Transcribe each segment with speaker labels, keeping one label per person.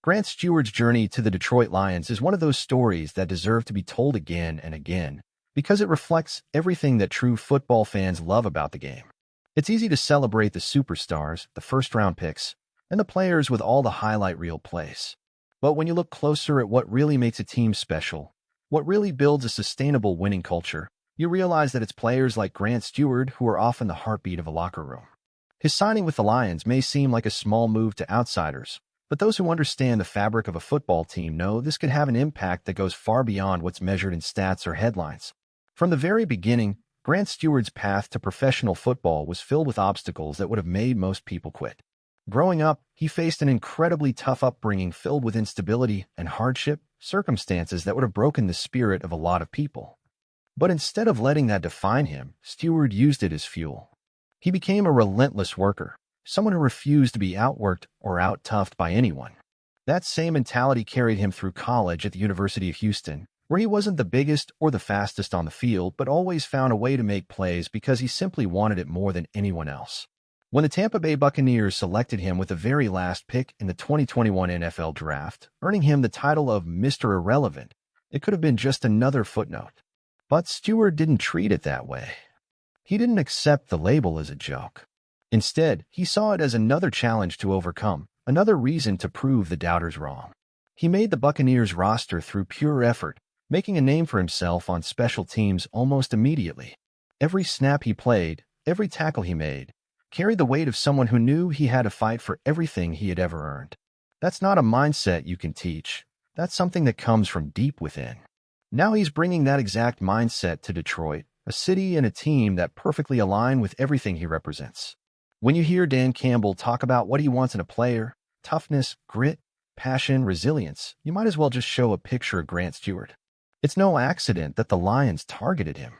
Speaker 1: Grant Stewart's journey to the Detroit Lions is one of those stories that deserve to be told again and again because it reflects everything that true football fans love about the game. It's easy to celebrate the superstars, the first-round picks, and the players with all the highlight reel plays. But when you look closer at what really makes a team special, what really builds a sustainable winning culture, you realize that it's players like Grant Stewart who are often the heartbeat of a locker room. His signing with the Lions may seem like a small move to outsiders, but those who understand the fabric of a football team know this could have an impact that goes far beyond what's measured in stats or headlines. From the very beginning, Grant Stewart's path to professional football was filled with obstacles that would have made most people quit. Growing up, he faced an incredibly tough upbringing filled with instability and hardship, circumstances that would have broken the spirit of a lot of people. But instead of letting that define him, Stewart used it as fuel. He became a relentless worker, someone who refused to be outworked or out-toughed by anyone. That same mentality carried him through college at the University of Houston, where he wasn't the biggest or the fastest on the field, but always found a way to make plays because he simply wanted it more than anyone else. When the Tampa Bay Buccaneers selected him with the very last pick in the 2021 NFL Draft, earning him the title of Mr. Irrelevant, it could have been just another footnote. But Stewart didn't treat it that way. He didn't accept the label as a joke. Instead, he saw it as another challenge to overcome, another reason to prove the doubters wrong. He made the Buccaneers roster through pure effort, making a name for himself on special teams almost immediately. Every snap he played, every tackle he made, carried the weight of someone who knew he had to fight for everything he had ever earned. That's not a mindset you can teach. That's something that comes from deep within. Now he's bringing that exact mindset to Detroit, a city and a team that perfectly align with everything he represents. When you hear Dan Campbell talk about what he wants in a player, toughness, grit, passion, resilience, you might as well just show a picture of Grant Stewart. It's no accident that the Lions targeted him.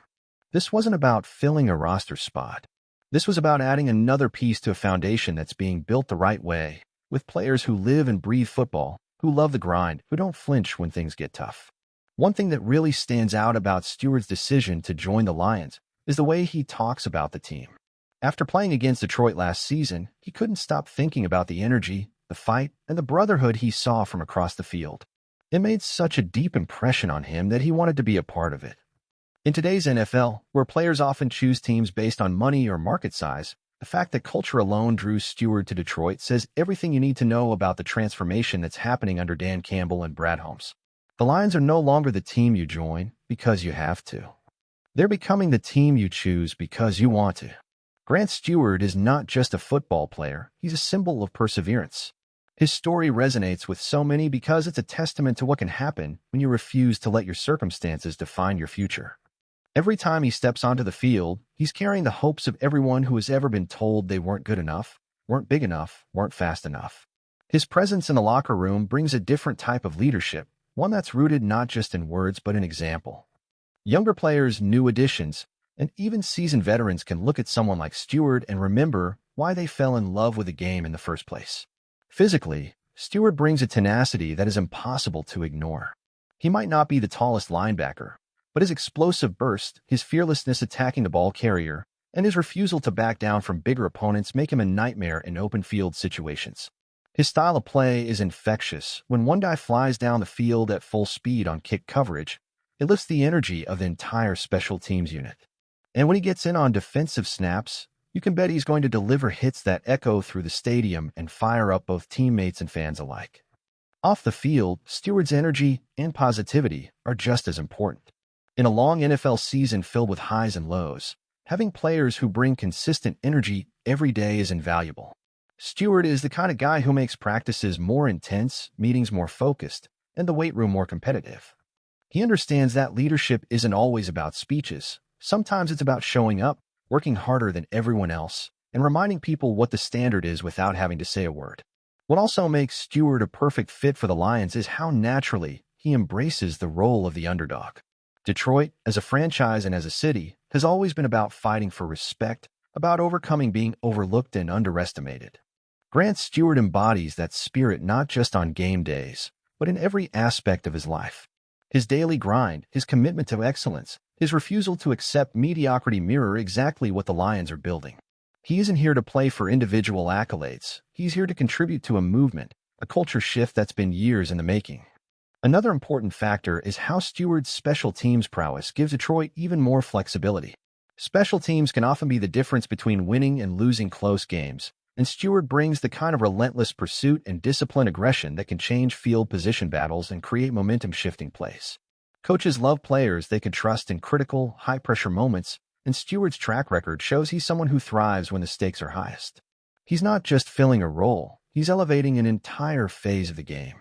Speaker 1: This wasn't about filling a roster spot. This was about adding another piece to a foundation that's being built the right way, with players who live and breathe football, who love the grind, who don't flinch when things get tough. One thing that really stands out about Stewart's decision to join the Lions is the way he talks about the team. After playing against Detroit last season, he couldn't stop thinking about the energy, the fight, and the brotherhood he saw from across the field. It made such a deep impression on him that he wanted to be a part of it. In today's NFL, where players often choose teams based on money or market size, the fact that culture alone drew Stewart to Detroit says everything you need to know about the transformation that's happening under Dan Campbell and Brad Holmes. The Lions are no longer the team you join because you have to. They're becoming the team you choose because you want to. Grant Stewart is not just a football player, he's a symbol of perseverance. His story resonates with so many because it's a testament to what can happen when you refuse to let your circumstances define your future. Every time he steps onto the field, he's carrying the hopes of everyone who has ever been told they weren't good enough, weren't big enough, weren't fast enough. His presence in the locker room brings a different type of leadership, one that's rooted not just in words but in example. Younger players, new additions, and even seasoned veterans can look at someone like Stewart and remember why they fell in love with the game in the first place. Physically, Stewart brings a tenacity that is impossible to ignore. He might not be the tallest linebacker, but his explosive burst, his fearlessness attacking the ball carrier, and his refusal to back down from bigger opponents make him a nightmare in open field situations. His style of play is infectious. When one guy flies down the field at full speed on kick coverage, it lifts the energy of the entire special teams unit. And when he gets in on defensive snaps, you can bet he's going to deliver hits that echo through the stadium and fire up both teammates and fans alike. Off the field, Stewart's energy and positivity are just as important. In a long NFL season filled with highs and lows, having players who bring consistent energy every day is invaluable. Stewart is the kind of guy who makes practices more intense, meetings more focused, and the weight room more competitive. He understands that leadership isn't always about speeches. Sometimes it's about showing up, working harder than everyone else, and reminding people what the standard is without having to say a word. What also makes Stewart a perfect fit for the Lions is how naturally he embraces the role of the underdog. Detroit, as a franchise and as a city, has always been about fighting for respect, about overcoming being overlooked and underestimated. Grant Stewart embodies that spirit not just on game days, but in every aspect of his life. His daily grind, his commitment to excellence, his refusal to accept mediocrity mirror exactly what the Lions are building. He isn't here to play for individual accolades. He's here to contribute to a movement, a culture shift that's been years in the making. Another important factor is how Steward's special teams prowess gives Detroit even more flexibility. Special teams can often be the difference between winning and losing close games, and Steward brings the kind of relentless pursuit and disciplined aggression that can change field position battles and create momentum-shifting plays. Coaches love players they can trust in critical, high-pressure moments, and Steward's track record shows he's someone who thrives when the stakes are highest. He's not just filling a role, he's elevating an entire phase of the game.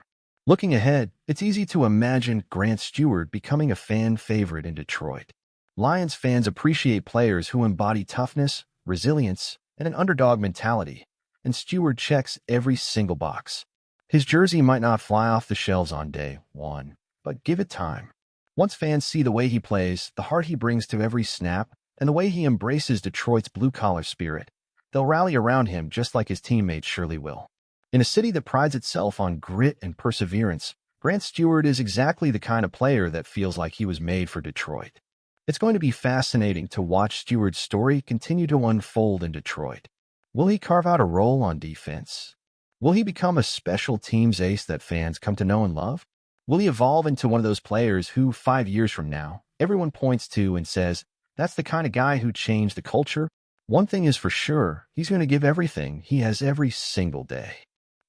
Speaker 1: Looking ahead, it's easy to imagine Grant Steward becoming a fan favorite in Detroit. Lions fans appreciate players who embody toughness, resilience, and an underdog mentality, and Steward checks every single box. His jersey might not fly off the shelves on day one, but give it time. Once fans see the way he plays, the heart he brings to every snap, and the way he embraces Detroit's blue-collar spirit, they'll rally around him just like his teammates surely will. In a city that prides itself on grit and perseverance, Grant Steward is exactly the kind of player that feels like he was made for Detroit. It's going to be fascinating to watch Steward's story continue to unfold in Detroit. Will he carve out a role on defense? Will he become a special teams ace that fans come to know and love? Will he evolve into one of those players who, 5 years from now, everyone points to and says, that's the kind of guy who changed the culture? One thing is for sure, he's going to give everything he has every single day.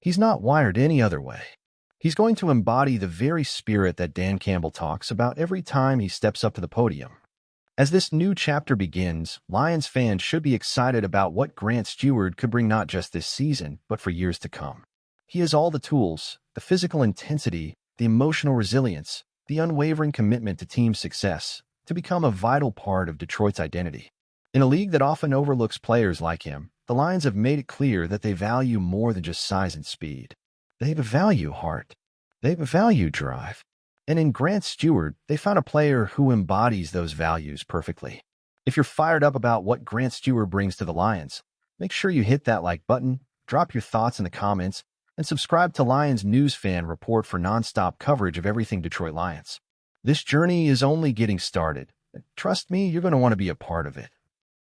Speaker 1: He's not wired any other way. He's going to embody the very spirit that Dan Campbell talks about every time he steps up to the podium. As this new chapter begins, Lions fans should be excited about what Grant Steward could bring not just this season, but for years to come. He has all the tools, the physical intensity, the emotional resilience, the unwavering commitment to team success, to become a vital part of Detroit's identity. In a league that often overlooks players like him, the Lions have made it clear that they value more than just size and speed. They value heart. They value drive. And in Grant Steward, they found a player who embodies those values perfectly. If you're fired up about what Grant Steward brings to the Lions, make sure you hit that like button, drop your thoughts in the comments, and subscribe to Lions News Fan Report for nonstop coverage of everything Detroit Lions. This journey is only getting started. Trust me, you're going to want to be a part of it.